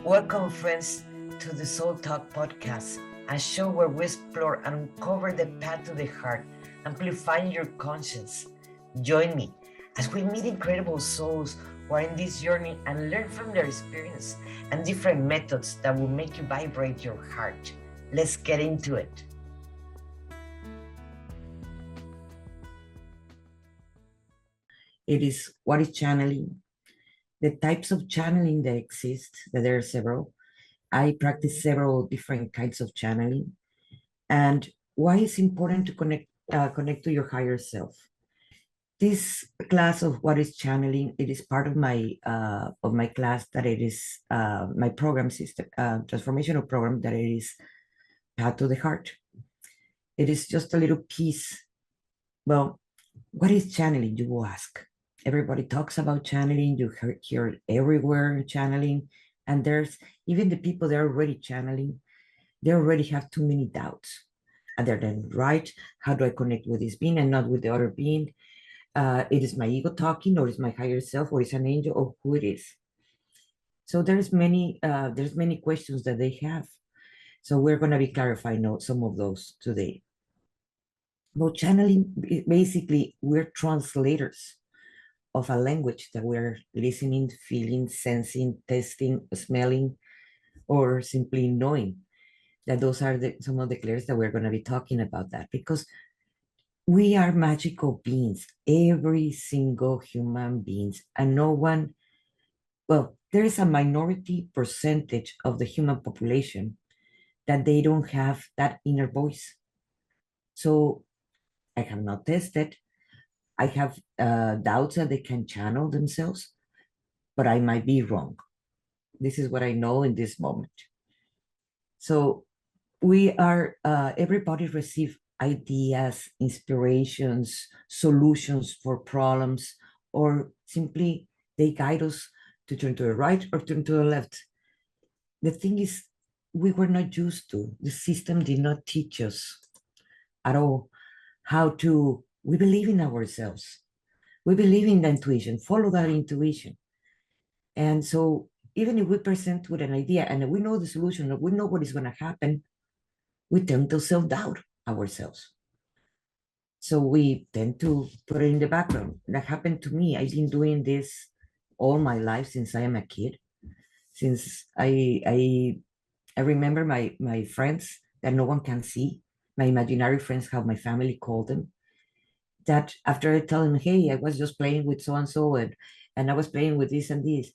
Welcome, friends, to the Soul Talk podcast, a show where we explore and uncover the path to the heart, amplifying your conscience. Join me as we meet incredible souls who are in this journey and learn from their experience and different methods that will make you vibrate your heart. Let's get into it. It is what is channeling, the types of channeling that exist, that there are several. I practice several different kinds of channeling, and why it's important to connect to your higher self. This class of what is channeling, it is part of my class that it is my program system, transformational program that it is Path to the Heart. It is just a little piece. Well, what is channeling, you will ask? Everybody talks about channeling. You hear everywhere channeling, and there's even the people that are already channeling, they already have too many doubts. Other than right, how do I connect with this being and not with the other being? It is my ego talking, or is my higher self, or is an angel, or who it is. So there's many questions that they have. So we're going to be clarifying some of those today. Well, channeling, basically, we're translators of a language that we're listening, feeling, sensing, tasting, smelling, or simply knowing. That those are some of the clairs that we're going to be talking about that, because we are magical beings, every single human beings, and no one, well, there is a minority percentage of the human population that they don't have that inner voice. So I have not tested. I have doubts that they can channel themselves, but I might be wrong. This is what I know in this moment. So everybody receive ideas, inspirations, solutions for problems, or simply they guide us to turn to the right or turn to the left. The thing is, we were not used to, the system did not teach us at all how to, we believe in ourselves. We believe in the intuition, follow that intuition. And so even if we present with an idea and we know the solution, or we know what is going to happen, we tend to self-doubt ourselves. So we tend to put it in the background. That happened to me. I've been doing this all my life since I am a kid. Since I remember my friends that no one can see, my imaginary friends, how my family called them. That after I tell them, hey, I was just playing with so and so, and I was playing with this and this,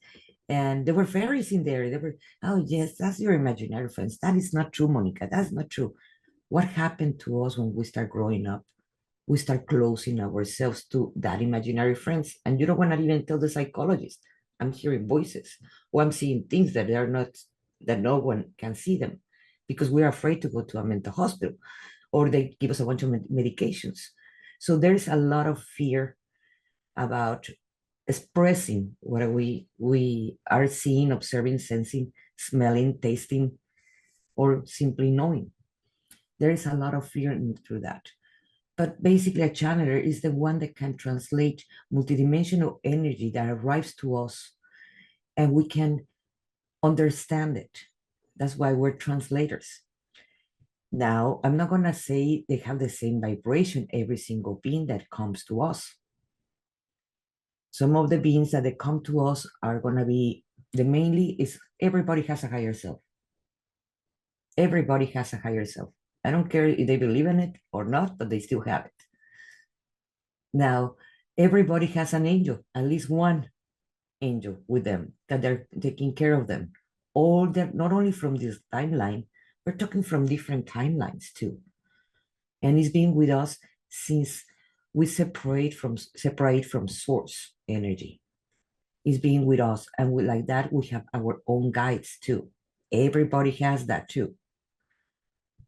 and there were fairies in there. They were, oh yes, that's your imaginary friends. That is not true, Monica. That's not true. What happened to us when we start growing up? We start closing ourselves to that imaginary friends. And you don't want to even tell the psychologist, I'm hearing voices, or I'm seeing things that are not, that no one can see them, because we're afraid to go to a mental hospital, or they give us a bunch of medications. So there's a lot of fear about expressing what we are seeing, observing, sensing, smelling, tasting, or simply knowing. There is a lot of fear through that. But basically, a channeler is the one that can translate multidimensional energy that arrives to us, and we can understand it. That's why we're translators. Now, I'm not going to say they have the same vibration, every single being that comes to us. Some of the beings that they come to us are going to be, the mainly is everybody has a higher self. Everybody has a higher self. I don't care if they believe in it or not, but they still have it. Now, everybody has an angel, at least one angel with them, that they're taking care of them. All that, not only from this timeline, we're talking from different timelines too. And it's been with us since we separate from source energy. It's been with us, and like that, we have our own guides too. Everybody has that too.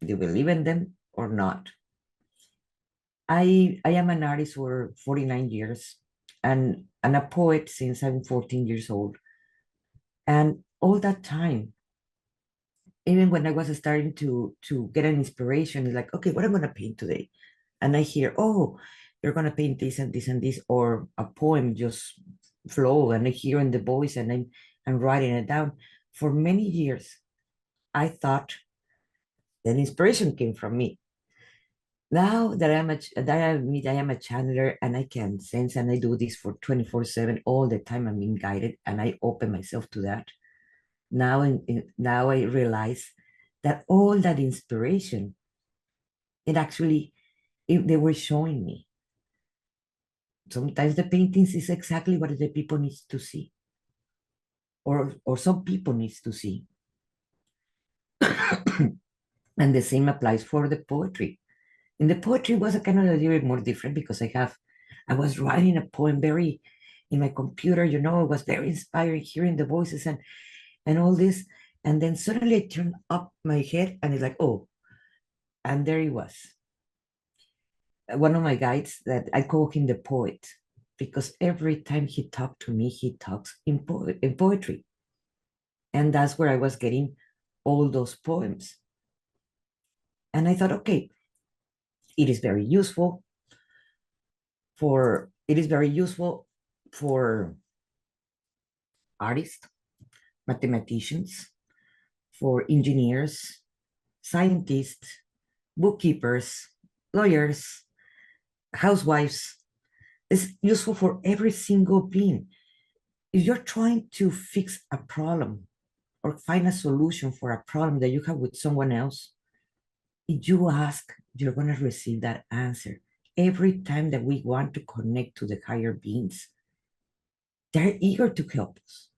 Do you believe in them or not? I am an artist for 49 years, and a poet since I'm 14 years old. And all that time, even when I was starting to get an inspiration, it's like, okay, what am I gonna paint today? And I hear, oh, you're gonna paint this and this and this, or a poem just flow, and I hear in the voice, and I'm writing it down. For many years, I thought that inspiration came from me. Now that I am a channeler and I can sense, and I do this for 24/7 all the time. I'm being guided and I open myself to that. Now I realize that all that inspiration, it actually, they were showing me. Sometimes the paintings is exactly what the people needs to see, or some people needs to see. And the same applies for the poetry. In the poetry was a kind of a little bit more different because I was writing a poem very in my computer, it was very inspiring hearing the voices and all this. And then suddenly I turned up my head and it's like, oh, and there he was. One of my guides that I call him the poet, because every time he talked to me, he talks in poetry. And that's where I was getting all those poems. And I thought, okay, it is very useful for artists, mathematicians, for engineers, scientists, bookkeepers, lawyers, housewives. It's useful for every single being. If you're trying to fix a problem or find a solution for a problem that you have with someone else, if you ask, you're going to receive that answer. Every time that we want to connect to the higher beings, they're eager to help us.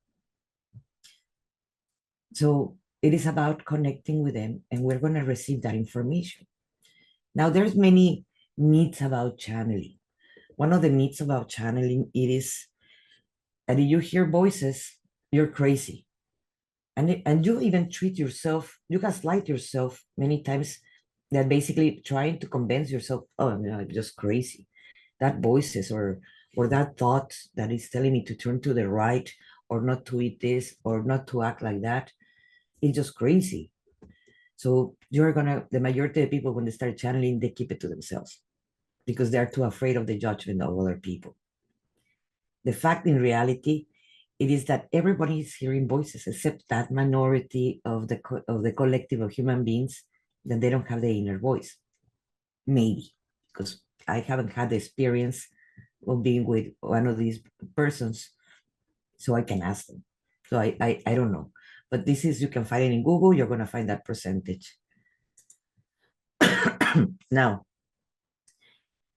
So it is about connecting with them, and we're going to receive that information. Now, there's many myths about channeling. One of the myths about channeling, it is that if you hear voices, you're crazy. And you even treat yourself, you gaslight yourself many times, that basically trying to convince yourself, oh, no, I'm just crazy. That voices or that thought that is telling me to turn to the right or not to eat this or not to act like that, it's just crazy. So the majority of people, when they start channeling, they keep it to themselves because they're too afraid of the judgment of other people. The fact in reality, it is that everybody is hearing voices except that minority of the collective of human beings that they don't have the inner voice. Maybe, because I haven't had the experience of being with one of these persons, so I can ask them. So I don't know. But this is, you can find it in Google, you're going to find that percentage. Now,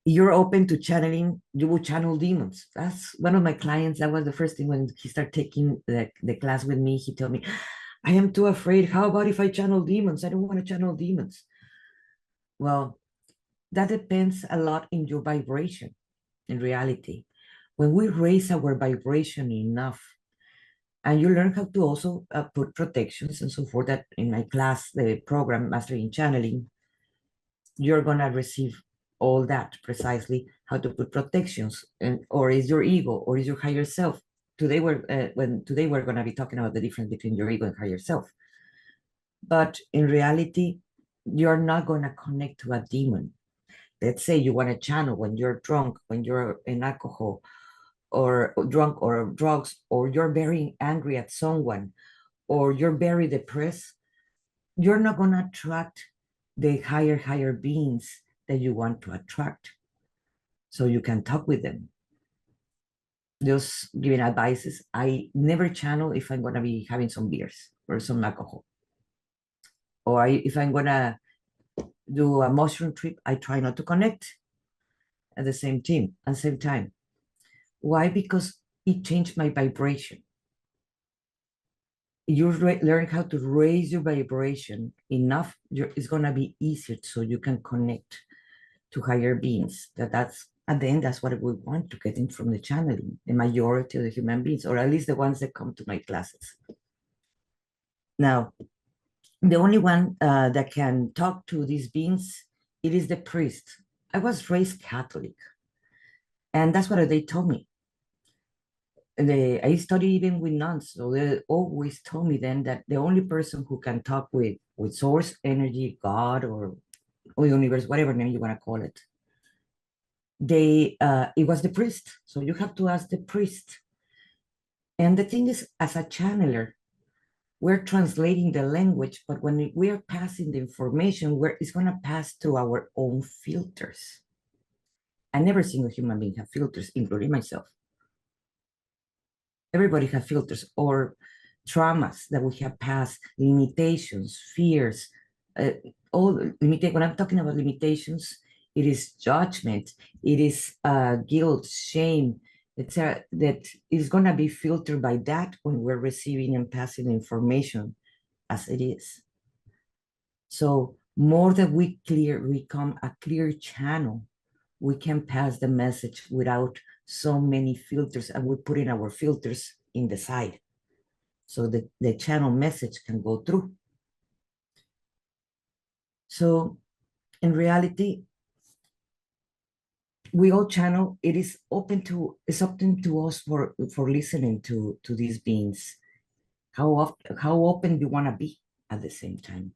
you're open to channeling, you will channel demons. That's one of my clients. That was the first thing when he started taking the class with me. He told me, I am too afraid. How about if I channel demons? I don't want to channel demons. Well, that depends a lot in your vibration in reality. When we raise our vibration enough, and you learn how to also put protections and so forth, that in my class, the program Mastering Channeling, you're going to receive all that precisely, how to put protections, or is your ego or is your higher self. Today we're going to be talking about the difference between your ego and higher self. But in reality, you're not going to connect to a demon. Let's say you want to channel when you're drunk, when you're in alcohol or drunk or drugs, or you're very angry at someone, or you're very depressed. You're not going to attract the higher beings that you want to attract. So you can talk with them. Just giving advices. I never channel if I'm going to be having some beers or some alcohol. Or if I'm going to do a mushroom trip, I try not to connect at the same time. Why? Because it changed my vibration. You learn how to raise your vibration enough, it's going to be easier so you can connect to higher beings. That's at the end, that's what we want to get in from the channeling, the majority of the human beings, or at least the ones that come to my classes. Now, the only one that can talk to these beings, it is the priest. I was raised Catholic, and that's what they told me. I studied even with nuns, so they always told me then that the only person who can talk with source energy, God, or universe, whatever name you want to call it, it was the priest. So you have to ask the priest. And the thing is, as a channeler, We're translating the language, but when we are passing the information, it's going to pass through our own filters. And every single human being has filters, including myself. Everybody has filters or traumas that we have passed, limitations, fears, when I'm talking about limitations, it is judgment, it is guilt, shame, etc. That is going to be filtered by that when we're receiving and passing information as it is. So more that we become a clear channel, we can pass the message without so many filters, and we put in our filters in the side so that the channel message can go through. So in reality, we all channel. It's open to us for listening to these beings. How open do you want to be at the same time?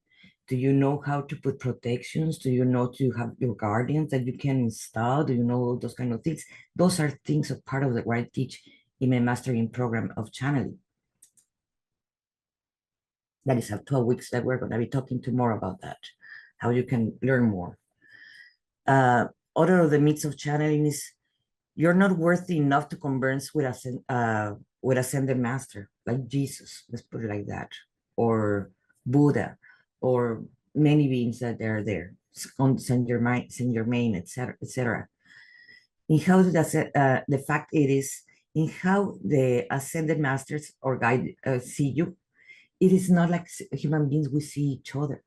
Do you know how to put protections? Do you know to have your guardians that you can install? Do you know those kind of things? Those are things of part of what I teach in my mastering program of channeling. That is a 12 weeks that we're going to be talking to more about that, how you can learn more. Other of the myths of channeling is you're not worthy enough to converse with ascended master like Jesus, let's put it like that, or Buddha, or many beings that are there, Saint Germain, etc., etc. In how the fact it is in how the ascended masters or guide see you, it is not like human beings we see each other.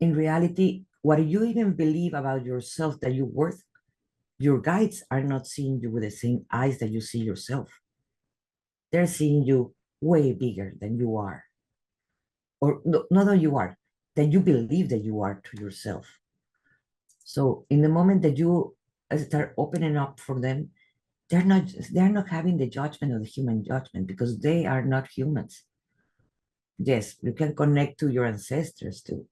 In reality, what you even believe about yourself that you're worth, your guides are not seeing you with the same eyes that you see yourself. They're seeing you way bigger than you are. Or no, not that you are, that you believe that you are to yourself. So in the moment that you start opening up for them, they're not having the judgment of the human judgment because they are not humans. Yes, you can connect to your ancestors too,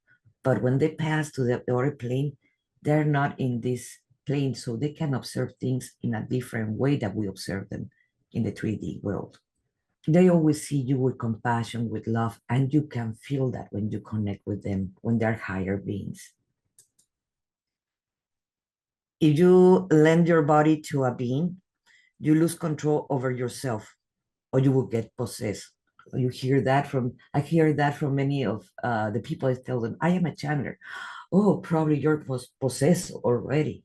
but when they pass to the other plane, they're not in this plane, so they can observe things in a different way that we observe them in the 3D world. They always see you with compassion, with love, and you can feel that when you connect with them, when they're higher beings. If you lend your body to a being, you lose control over yourself, or you will get possessed. You hear that I hear that from many of the people. I tell them, I am a channeler. Oh, probably you're possessed already,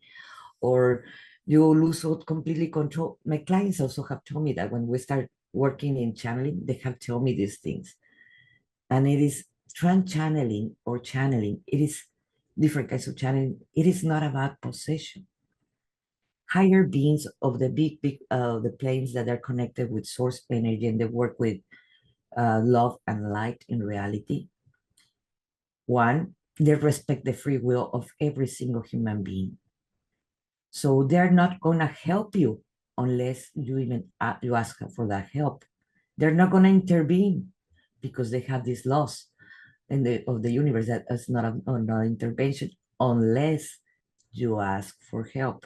or you lose completely control. My clients also have told me that when we start working in channeling, they have told me these things. And it is trans-channeling or channeling. It is different kinds of channeling. It is not about possession. Higher beings of the the planes that are connected with source energy and they work with love and light in reality. One, they respect the free will of every single human being. So they're not going to help you unless you even you ask for that help. They're not going to intervene because they have this laws of the universe that is not an intervention unless you ask for help.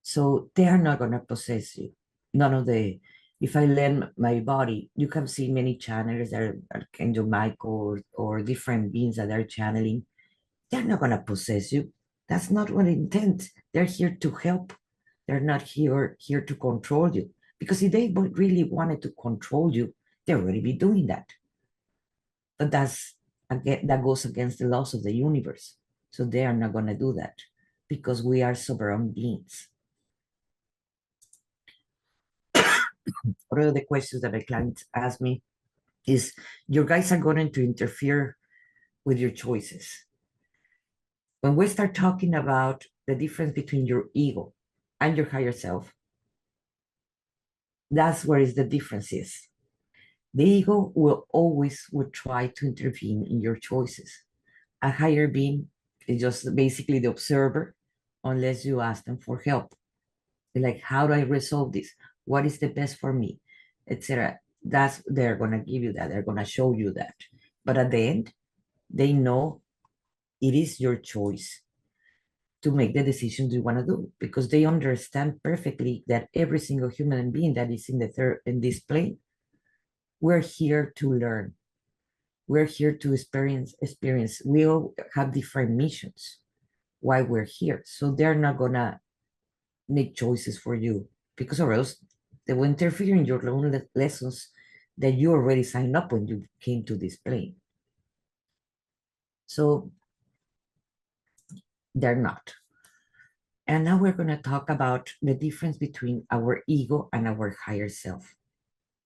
So they are not going to possess you. None of the, if I lend my body, you can see many channelers that are Archangel Michael or different beings that are channeling. They're not going to possess you. That's not what intent. They're here to help. They're not here to control you. Because if they really wanted to control you, they already be doing that. But that goes against the laws of the universe. So they are not going to do that because we are sovereign beings. One of the questions that my clients ask me is, your guys are going to interfere with your choices. When we start talking about the difference between your ego and your higher self, that's where the difference is. The ego will try to intervene in your choices. A higher being is just basically the observer, unless you ask them for help. They're like, how do I resolve this? What is the best for me, etc. They're gonna give you that. They're gonna show you that. But at the end, they know it is your choice to make the decisions you want to do because they understand perfectly that every single human being that is in this plane We're here to learn. We're here to experience. We all have different missions why we're here. So they're not gonna make choices for you, because or else they will interfere in your own lessons that you already signed up when you came to this plane. So they're not. And now we're going to talk about the difference between our ego and our higher self,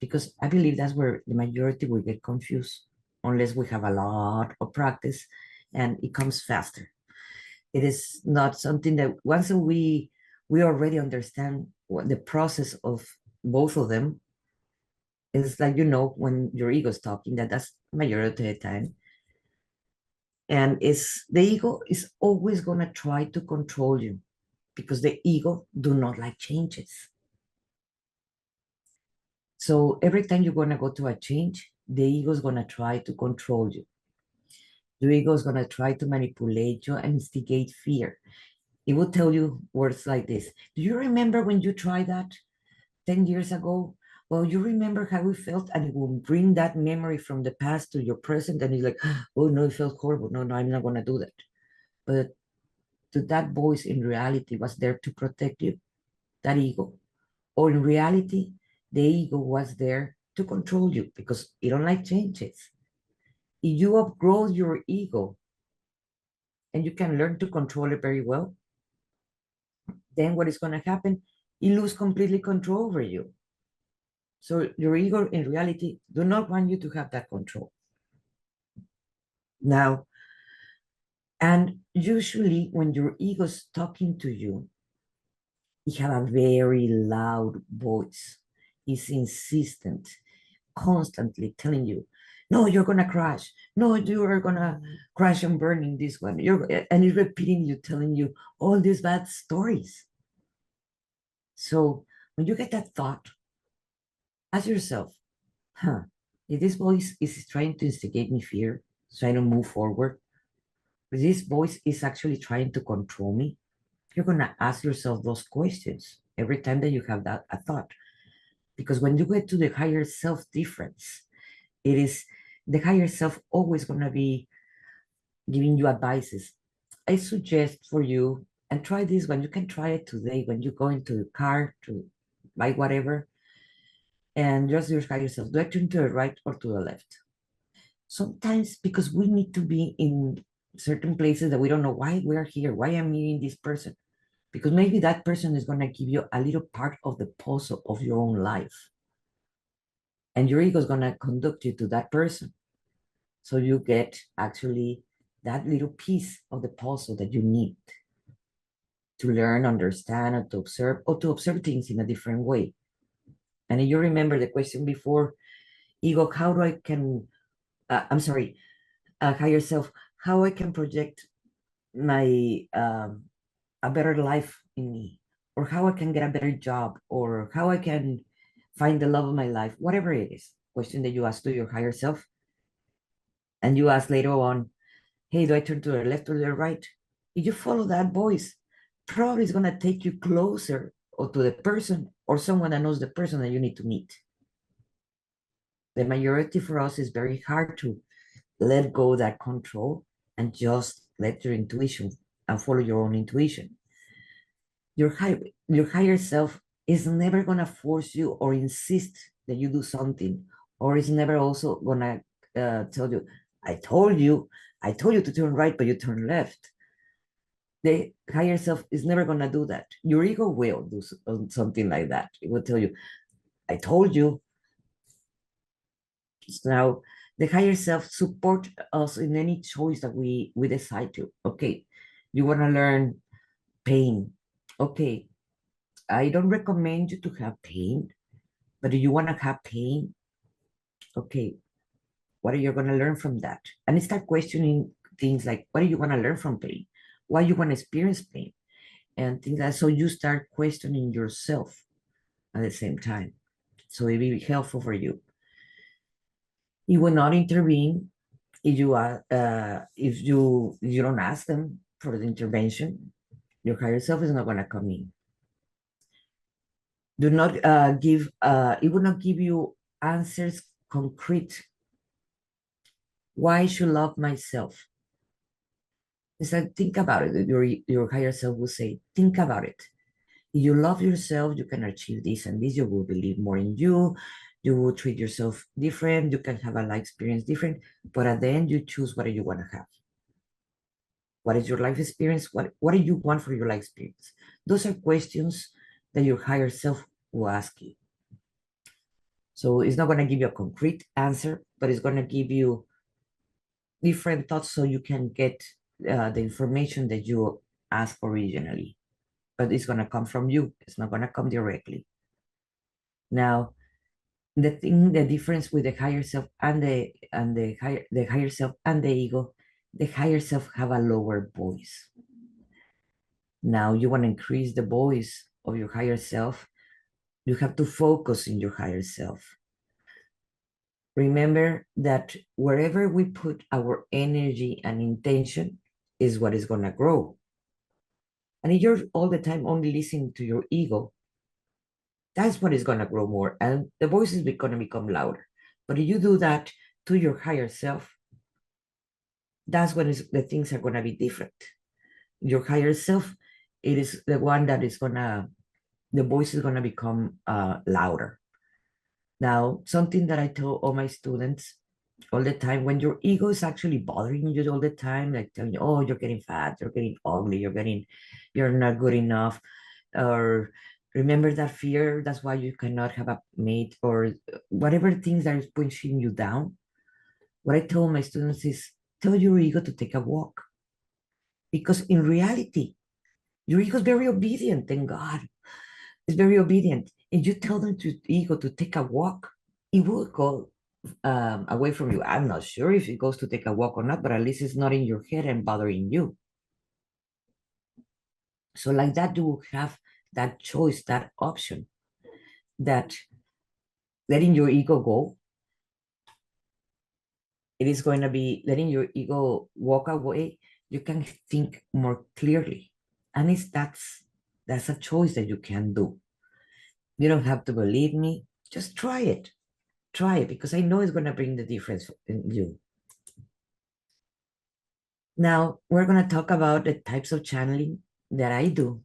because I believe that's where the majority will get confused unless we have a lot of practice and it comes faster. It is not something that once we already understand what the process of both of them. It's like, when your ego is talking, that's majority of the time. And it's the ego is always going to try to control you, because the ego do not like changes. So every time you're going to go to a change, the ego is going to try to control you. The ego is going to try to manipulate you and instigate fear. It will tell you words like this. Do you remember when you tried that 10 years ago? Well, you remember how it felt, and it will bring that memory from the past to your present, and you're like, oh no, it felt horrible. No, I'm not going to do that. But to that voice in reality was there to protect you, that ego. Or in reality, the ego was there to control you because you don't like changes. If you outgrow your ego and you can learn to control it very well, then what is going to happen? You lose completely control over you. So your ego in reality do not want you to have that control. Now, and usually when your ego is talking to you, it have a very loud voice. It's insistent, constantly telling you, no, you're gonna crash. No, you are gonna crash and burn in this one. And it's repeating you, telling you all these bad stories. So when you get that thought, ask yourself, if this voice is trying to instigate me fear, trying to move forward, if this voice is actually trying to control me, you're gonna ask yourself those questions every time that you have that a thought. Because when you get to the higher self difference, it is the higher self always going to be giving you advices. I suggest for you, and try this one. You can try it today when you go into the car to buy whatever, and just ask yourself, do I turn to the right or to the left? Sometimes because we need to be in certain places that we don't know why we're here, why I'm meeting this person, because maybe that person is going to give you a little part of the puzzle of your own life. And your ego is going to conduct you to that person. So you get actually that little piece of the puzzle that you need to learn, understand, and to observe, or to observe things in a different way. And if you remember the question before, ego, how do I can, I'm sorry, higher self, how I can project my, a better life in me, or how I can get a better job, or how I can find the love of my life, whatever it is, question that you ask to your higher self. And you ask later on, hey, do I turn to the left or the right? If you follow that voice, probably it's going to take you closer or to the person or someone that knows the person that you need to meet. The majority for us is very hard to let go of that control and just let your intuition and follow your own intuition. Your higher self is never going to force you or insist that you do something, or is never also going to tell you, I told you to turn right, but you turn left. The higher self is never going to do that. Your ego will do something like that. It will tell you, I told you. Now, the higher self support us in any choice that we decide to. Okay, you want to learn pain. Okay, I don't recommend you to have pain, but if you want to have pain, okay, what are you going to learn from that? And start questioning things like, what do you want to learn from pain? Why you want to experience pain? And things like that. So you start questioning yourself at the same time. So it will be helpful for you. It will not intervene if you don't ask them for the intervention. Your higher self is not going to come in. Do not give it will not give you answers concrete. Why I should love myself? It's like, think about it. Your higher self will say, think about it. If you love yourself, you can achieve this and this. You will believe more in you. You will treat yourself different. You can have a life experience different. But at the end, you choose what you want to have. What is your life experience? What do you want for your life experience? Those are questions that your higher self will ask you. So it's not going to give you a concrete answer, but it's going to give you different thoughts so you can get the information that you asked originally. But it's going to come from you. It's not going to come directly. Now, the difference with the higher self and the higher self and the ego, the higher self have a lower voice. Now you want to increase the voice of your higher self, you have to focus in your higher self. Remember that wherever we put our energy and intention is what is going to grow. And if you're all the time only listening to your ego, that's what is going to grow more. And the voice is going to become louder. But if you do that to your higher self, that's when the things are going to be different. Your higher self, it is the one that is going to, the voice is going to become louder. Now, something that I tell all my students all the time, when your ego is actually bothering you all the time, like telling you, oh, you're getting fat, you're getting ugly, you're not good enough, or remember that fear, that's why you cannot have a mate, or whatever things that is pushing you down. What I tell my students is, tell your ego to take a walk. Because in reality, your ego is very obedient, thank God. It's very obedient. If you tell them to ego to take a walk, it will go away from you. I'm not sure if it goes to take a walk or not, but at least it's not in your head and bothering you. So like that, you will have that choice, that option, that letting your ego go, it is going to be letting your ego walk away. You can think more clearly. And that's a choice that you can do. You don't have to believe me. Just try it. Try it because I know it's going to bring the difference in you. Now, we're going to talk about the types of channeling that I do.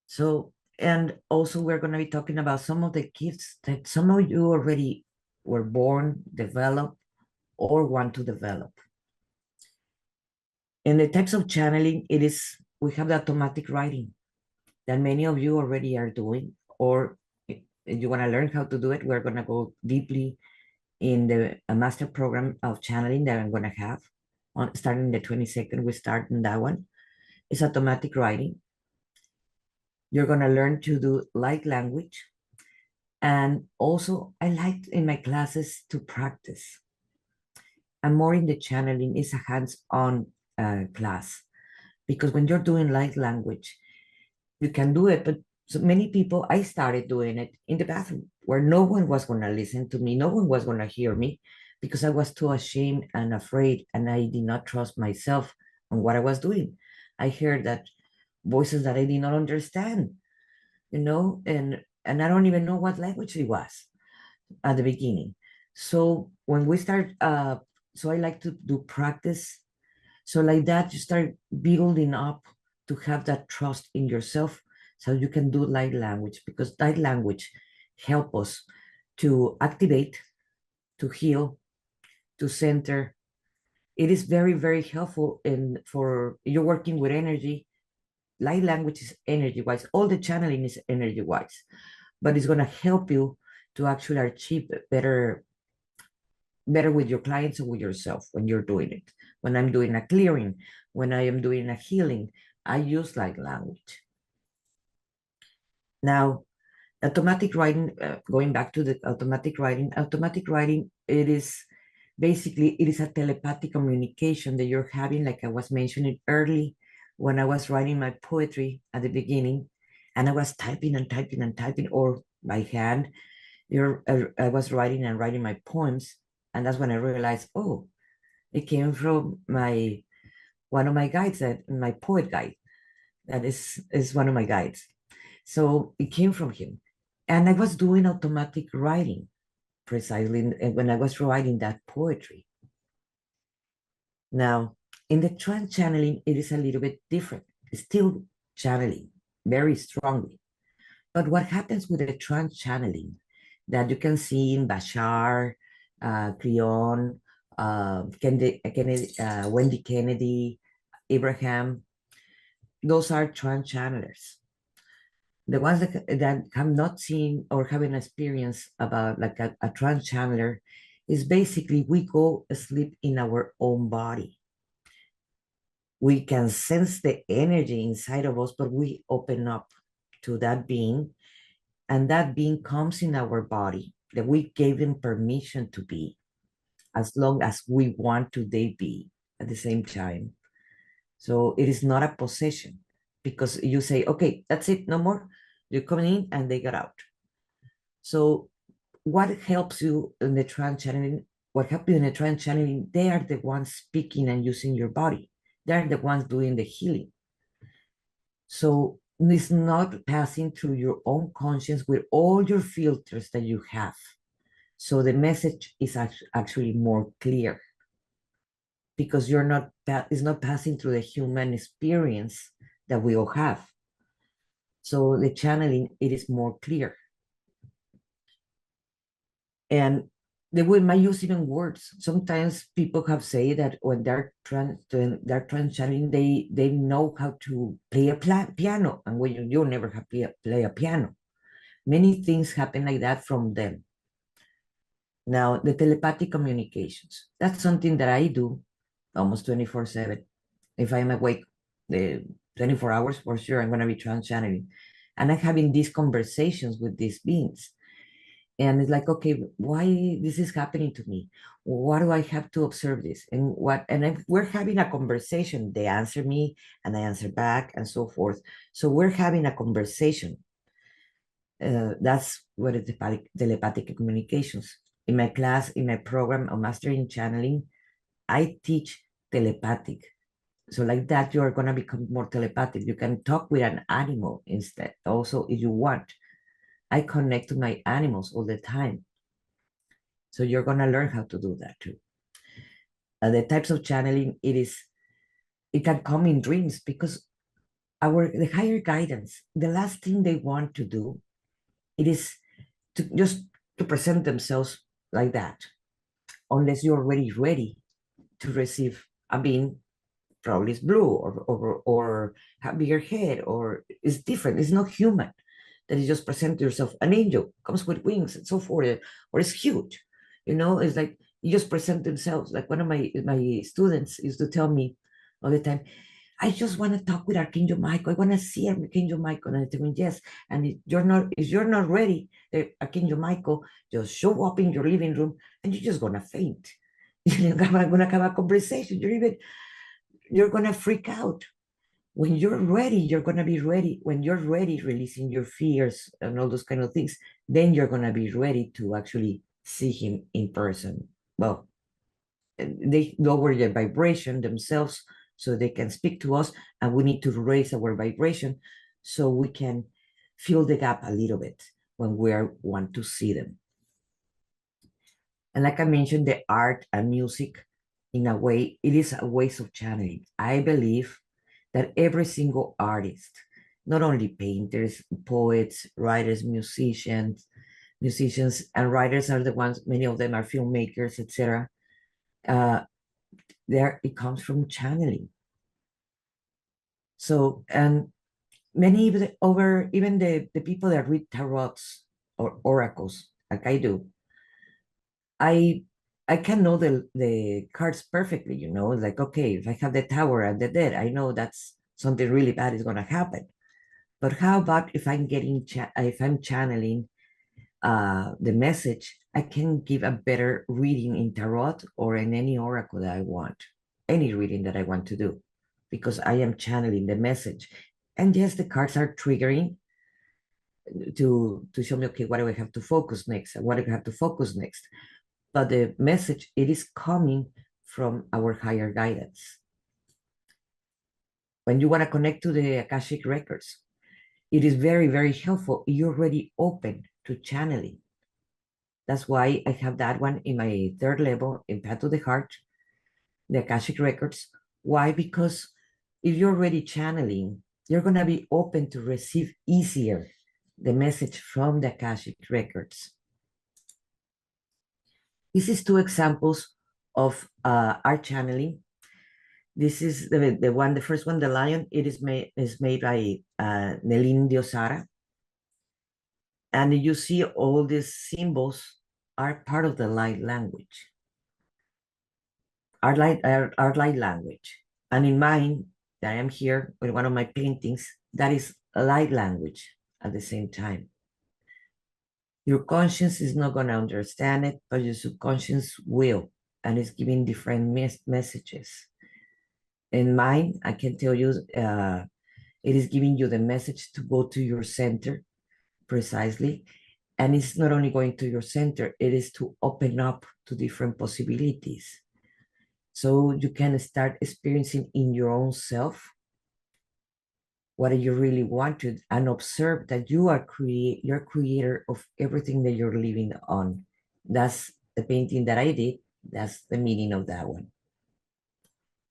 So, and also we're going to be talking about some of the gifts that some of you already were born, developed, or want to develop. In the types of channeling, we have the automatic writing that many of you already are doing, or if you want to learn how to do it, we're going to go deeply in a master program of channeling that I'm going to have starting the 22nd. We start in that one. It's automatic writing. You're going to learn to do light language. And also, I like in my classes to practice. And more in the channeling is a hands-on class. Because when you're doing light language, you can do it. But so many people, I started doing it in the bathroom where no one was going to listen to me. No one was going to hear me because I was too ashamed and afraid. And I did not trust myself on what I was doing. I heard that voices that I did not understand, and I don't even know what language it was at the beginning. So when we start, so I like to do practice. So like that, you start building up to have that trust in yourself so you can do light language because light language help us to activate, to heal, to center. It is very, very helpful for you're working with energy. Light language is energy wise. All the channeling is energy wise, but it's going to help you to actually achieve better with your clients and with yourself when you're doing it. When I'm doing a clearing, when I am doing a healing, I use light language. Now, automatic writing, going back to the automatic writing, it is a telepathic communication that you're having, like I was mentioning early when I was writing my poetry at the beginning, and I was typing and typing and typing, or by hand. I was writing and writing my poems, and that's when I realized, oh, it came from one of my guides, my poet guide, that is one of my guides. So it came from him, and I was doing automatic writing. precisely when I was writing that poetry. Now, in the trance channeling, it is a little bit different. It's still channeling very strongly. But what happens with the trance channeling that you can see in Bashar, Creon, Wendy Kennedy, Abraham, those are trance channelers. The ones that have not seen or have an experience about like a trance channeler is basically we go asleep in our own body. We can sense the energy inside of us, but we open up to that being, and that being comes in our body that we gave them permission to be, as long as we want to they be at the same time. So it is not a possession, because you say, okay, that's it, no more. You're coming in and they get out. So what helps you in the trance channeling? What helps you in the trance channeling? They are the ones speaking and using your body. They're the ones doing the healing. So it's not passing through your own conscience with all your filters that you have. So the message is actually more clear, because it's not passing through the human experience that we all have. So the channeling, it is more clear. And they will might use even words. Sometimes people have said that when they're trans channeling, they know how to play a piano, and when you never have play a piano. Many things happen like that from them. Now, the telepathic communications, that's something that I do almost 24/7. If I'm awake, the 24 hours for sure, I'm going to be trans channeling. And I'm having these conversations with these beings. And it's like, okay, why this is happening to me? Why do I have to observe this? And we're having a conversation. They answer me and I answer back and so forth. So we're having a conversation. That's what is telepathic communications. In my class, in my program of mastering channeling, I teach telepathic. So like that, you're going to become more telepathic. You can talk with an animal instead. Also, if you want, I connect to my animals all the time. So you're going to learn how to do that too. The types of channeling, it can come in dreams, because the higher guidance, the last thing they want to do, it is just to present themselves like that, unless you're already ready to receive a being. Probably is blue or have bigger head, or is different. It's not human. That you just present yourself. An angel comes with wings and so forth, or it's huge. It's like you just present themselves. Like one of my students used to tell me all the time, I just want to talk with Archangel Michael. I want to see Archangel Michael. And I tell him, yes. And if you're not ready, the Archangel Michael just show up in your living room and you're just gonna faint. You're gonna have a conversation. You're gonna freak out. When you're ready, you're gonna be ready. When you're ready, releasing your fears and all those kind of things, then you're gonna be ready to actually see him in person. Well, they lower their vibration themselves so they can speak to us, and we need to raise our vibration so we can fill the gap a little bit when we want to see them. And like I mentioned, the art and music, in a way, it is a ways of channeling. I believe that every single artist, not only painters, poets, writers, musicians and writers are the ones, many of them are filmmakers, etc. There it comes from channeling. So, and many even the people that read tarots or oracles, like I do, I can know the cards perfectly, like, okay, if I have the Tower and the Dead, I know that's something really bad is going to happen. But how about if if I'm channeling the message, I can give a better reading in tarot or in any oracle that I want, any reading that I want to do, because I am channeling the message. And yes, the cards are triggering to show me, okay, what do I have to focus next? What do I have to focus next? But the message, it is coming from our higher guidance. When you want to connect to the Akashic records, it is very, very helpful. You're already open to channeling. That's why I have that one in my third level, in Path to the Heart, the Akashic Records. Why? Because if you're already channeling, you're going to be open to receive easier the message from the Akashic Records. This is two examples of art channeling. This is the first one, the lion. It is made by Nelin Diosara. And you see all these symbols are part of the light language, art light language. And in mine, that I am here with one of my paintings, that is a light language at the same time. Your conscience is not going to understand it, but your subconscious will, and it's giving different messages. In mine, I can tell you, it is giving you the message to go to your center precisely. And it's not only going to your center, it is to open up to different possibilities. So you can start experiencing in your own self what you really wanted and observe that you are you're creator of everything that you're living on. That's the painting that I did. That's the meaning of that one.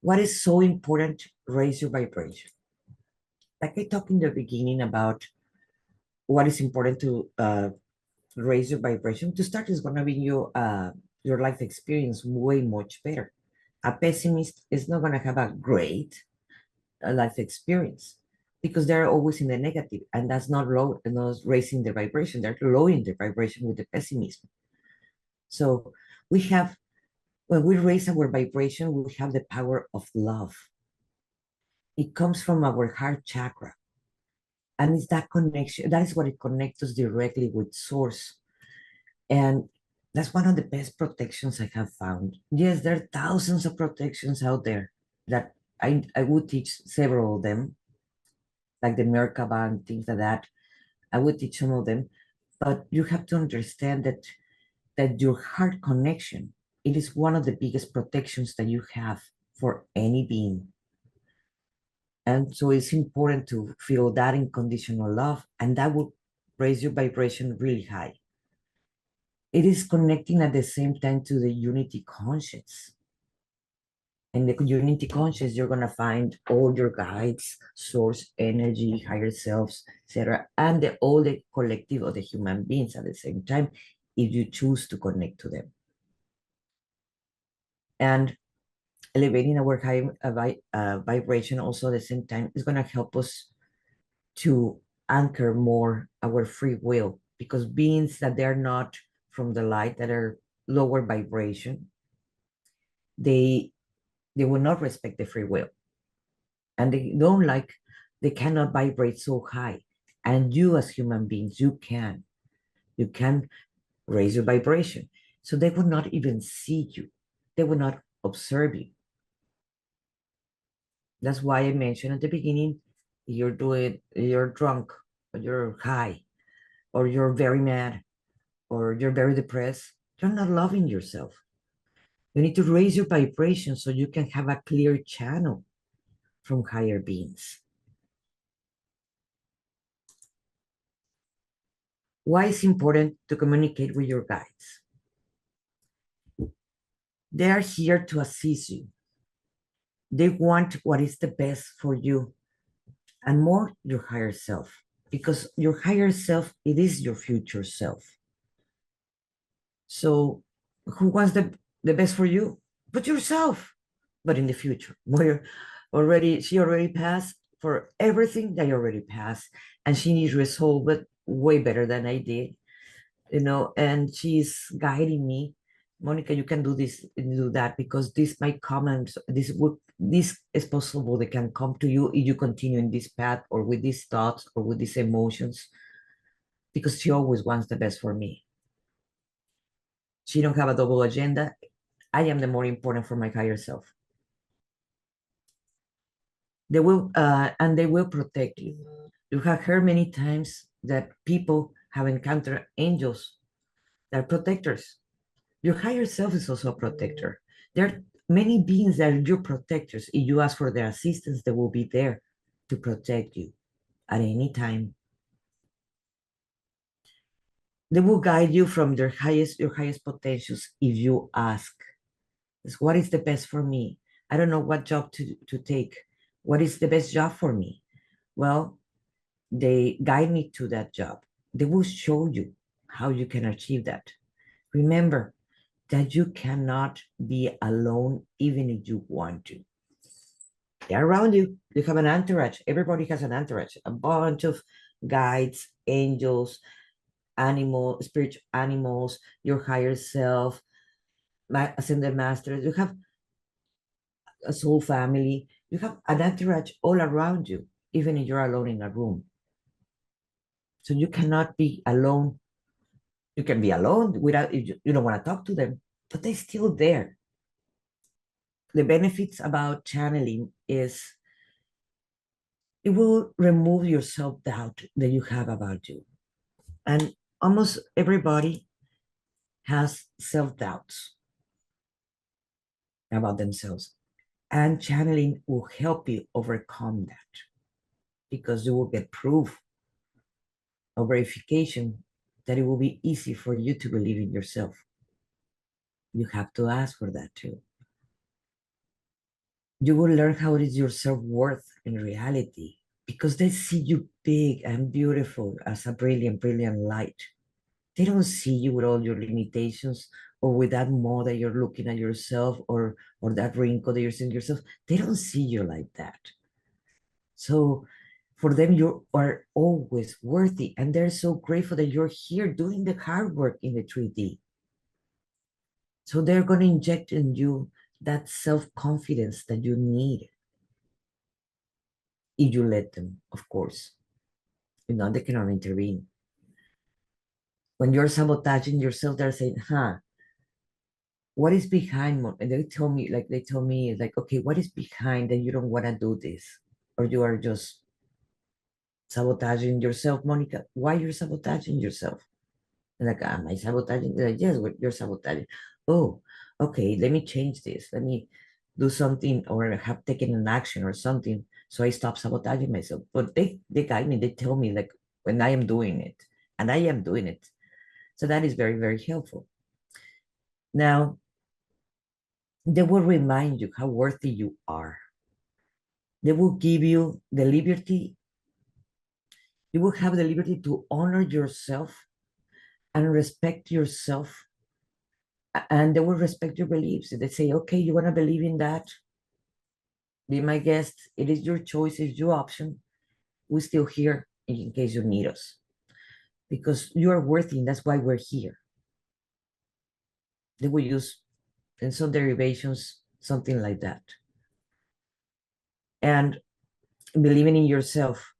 What is so important? Raise your vibration. Like I talked in the beginning about what is important to raise your vibration. To start, is going to be your life experience way much better. A pessimist is not going to have a great life experience because they're always in the negative, and that's not low, not raising the vibration. They're lowering the vibration with the pessimism. So we have, when we raise our vibration, we have the power of love. It comes from our heart chakra, and it's that connection. That is what it connects us directly with source. And that's one of the best protections I have found. Yes, there are thousands of protections out there that I would teach several of them, like the Merkaba and things like that. I would teach some of them, but you have to understand that your heart connection, it is one of the biggest protections that you have for any being. And so it's important to feel that unconditional love, and that will raise your vibration really high. It is connecting at the same time to the unity conscious. In the unity conscious, you're going to find all your guides, source, energy, higher selves, etc., and all the collective of the human beings at the same time, if you choose to connect to them. And elevating our high vibration also at the same time is going to help us to anchor more our free will, because beings that they're not from the light, that are lower vibration, they will not respect the free will, and they cannot vibrate so high. And you as human beings, you can raise your vibration, so they will not even see you, they will not observe you. That's why I mentioned at the beginning, you're drunk, or you're high, or you're very mad, or you're very depressed, you're not loving yourself. You need to raise your vibration so you can have a clear channel from higher beings. Why is it important to communicate with your guides? They are here to assist you. They want what is the best for you, and more your higher self, because your higher self, it is your future self. So who wants the best for you? But yourself. But in the future, where she already passed for everything that already passed, and she needs to resolve it way better than I did, and she's guiding me. Monica, you can do this and do that, because this might come, and this is possible, they can come to you if you continue in this path, or with these thoughts, or with these emotions, because she always wants the best for me. She don't have a double agenda. I am the more important for my higher self. They will protect you. You have heard many times that people have encountered angels that are protectors. Your higher self is also a protector. There are many beings that are your protectors. If you ask for their assistance, they will be there to protect you at any time. They will guide you from your highest potentials if you ask. What is the best for me? I don't know what job to take. What is the best job for me? Well, they guide me to that job. They will show you how you can achieve that. Remember that you cannot be alone even if you want to. They're around you. You have an entourage. Everybody has an entourage, a bunch of guides, angels, spiritual animals, your higher self, ascended masters. You have a soul family. You have an entourage all around you, even if you're alone in a room. So you cannot be alone. You can be alone without, you don't want to talk to them, but they're still there. The benefits about channeling is it will remove your self-doubt that you have about you. And almost everybody has self-doubts about themselves. And channeling will help you overcome that because you will get proof or verification that it will be easy for you to believe in yourself. You have to ask for that too. You will learn how it is your self-worth in reality because they see you big and beautiful as a brilliant, brilliant light. They don't see you with all your limitations or with that more that you're looking at yourself or that wrinkle that you're seeing yourself. They don't see you like that. So for them, you are always worthy. And they're so grateful that you're here doing the hard work in the 3D. So they're going to inject in you that self-confidence that you need if you let them, of course. They cannot intervene. When you're sabotaging yourself, they're saying, what is behind? And they tell me, like, okay, what is behind that you don't want to do this? Or you are just sabotaging yourself, Monica. Why you're sabotaging yourself? And like, am I sabotaging? Like, yes, you're sabotaging. Oh, okay, let me change this. Let me do something or have taken an action or something so I stop sabotaging myself. But they guide me, they tell me like when I am doing it, and I am doing it. So that is very, very helpful. Now, they will remind you how worthy you are. They will give you the liberty. You will have the liberty to honor yourself and respect yourself. And they will respect your beliefs. They say, okay, you want to believe in that? Be my guest. It is your choice, it's your option. We're still here in case you need us. Because you are worthy, and that's why we're here. They will use in some derivations something like that. And believing in yourself,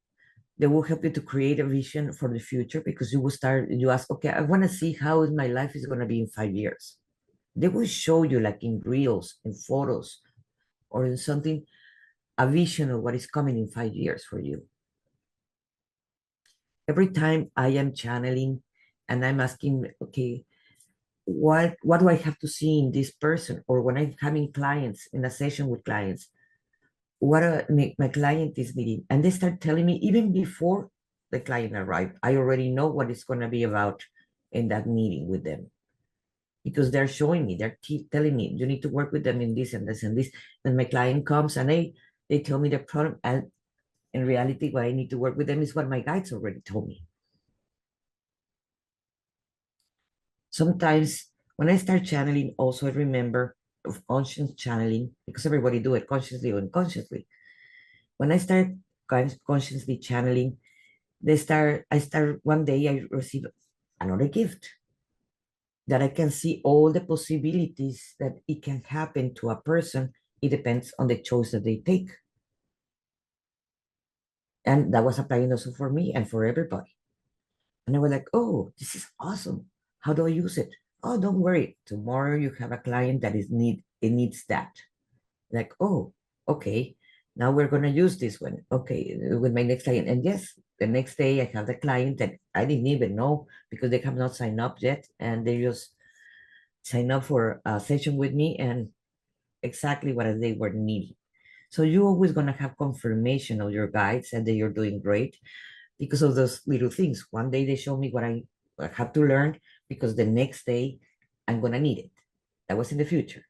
they will help you to create a vision for the future because you ask, okay, I want to see how my life is going to be in 5 years. They will show you like in reels, in photos, or in something, a vision of what is coming in 5 years for you. Every time I am channeling and I'm asking, okay, what do I have to see in this person? Or when I'm having clients in a session with clients, what my client is needing. And they start telling me even before the client arrived, I already know what it's going to be about in that meeting with them because they're showing me, they're telling me, you need to work with them in this and this and this. And my client comes and they tell me the problem. And in reality, what I need to work with them is what my guides already told me. Sometimes when I start channeling, also I remember of conscious channeling because everybody do it consciously or unconsciously. When I start consciously channeling, I start one day I receive another gift that I can see all the possibilities that it can happen to a person. It depends on the choice that they take. And that was applying also for me and for everybody. And I was like, oh, this is awesome. How do I use it? Oh, don't worry. Tomorrow you have a client that it needs that. Like, oh, okay. Now we're gonna use this one. Okay, with my next client. And yes, the next day I have the client that I didn't even know because they have not signed up yet. And they just sign up for a session with me and exactly what they were needing. So you're always gonna have confirmation of your guides and that you're doing great because of those little things. One day they show me I have to learn because the next day I'm gonna need it. That was in the future.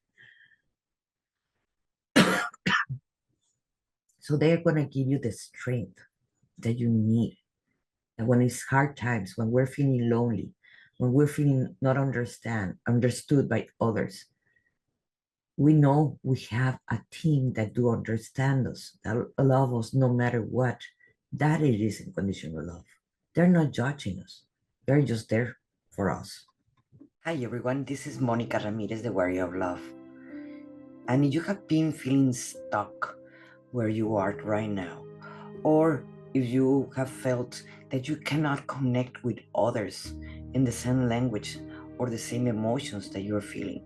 So they're gonna give you the strength that you need. And when it's hard times, when we're feeling lonely, when we're feeling not understood by others, we know we have a team that do understand us, that love us no matter what. That it is unconditional love. They're not judging us. They're just there for us. Hi everyone, this is Monica Ramirez, the Warrior of Love. And if you have been feeling stuck where you are right now, or if you have felt that you cannot connect with others in the same language or the same emotions that you're feeling,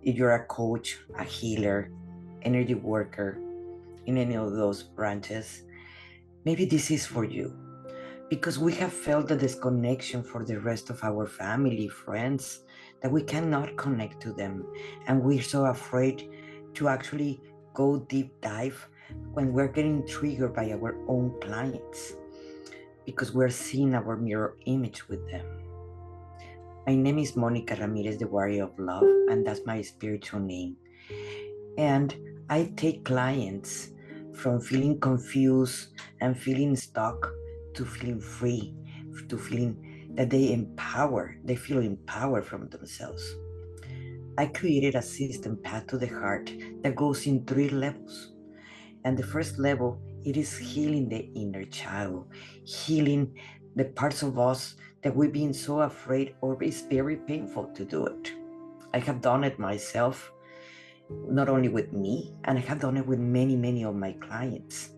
if you're a coach, a healer, energy worker, in any of those branches, maybe this is for you. Because we have felt the disconnection for the rest of our family, friends, that we cannot connect to them. And we're so afraid to actually go deep dive when we're getting triggered by our own clients because we're seeing our mirror image with them. My name is Monica Ramirez, the Warrior of Love, and that's my spiritual name. And I take clients from feeling confused and feeling stuck to feeling free, to feeling that they feel empowered from themselves. I created a system, Path to the Heart, that goes in 3 levels. And the first level, it is healing the inner child, healing the parts of us that we've been so afraid or it's very painful to do it. I have done it myself, not only with me, and I have done it with many of my clients,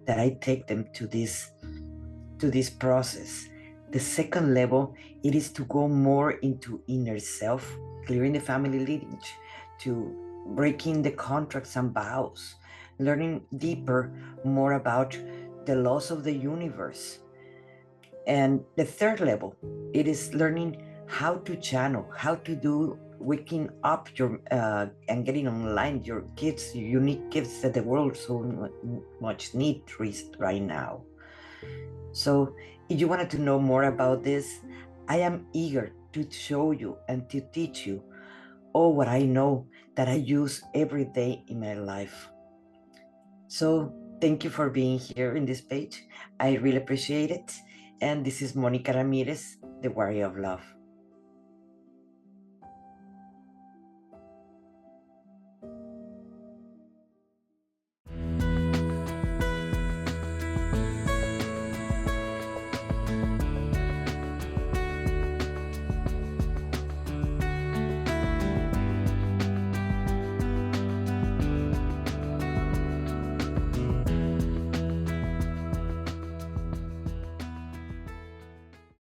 that I take them to this process. The second level, it is to go more into inner self, clearing the family lineage, to breaking the contracts and vows, learning deeper more about the laws of the universe. And the third level, it is learning how to channel, how to do waking up your and getting online your gifts, your unique gifts that the world so much needs right now. So if you wanted to know more about this, I am eager to show you and to teach you all what I know that I use every day in my life. So thank you for being here in this page. I really appreciate it. And this is Monica Ramirez, the Warrior of Love.